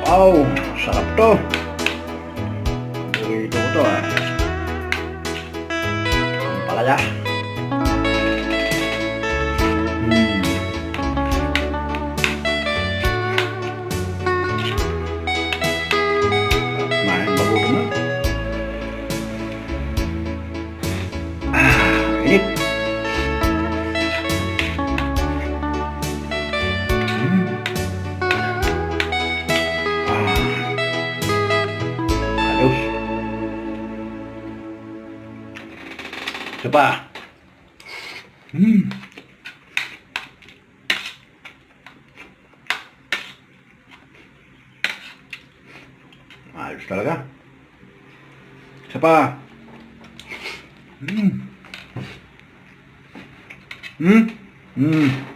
Wow, sarap to. Burrito ko to ah. Ang palaya. Main bago na. Init. Ayos. Isa pa. Ayos talaga. Isa pa. Mm.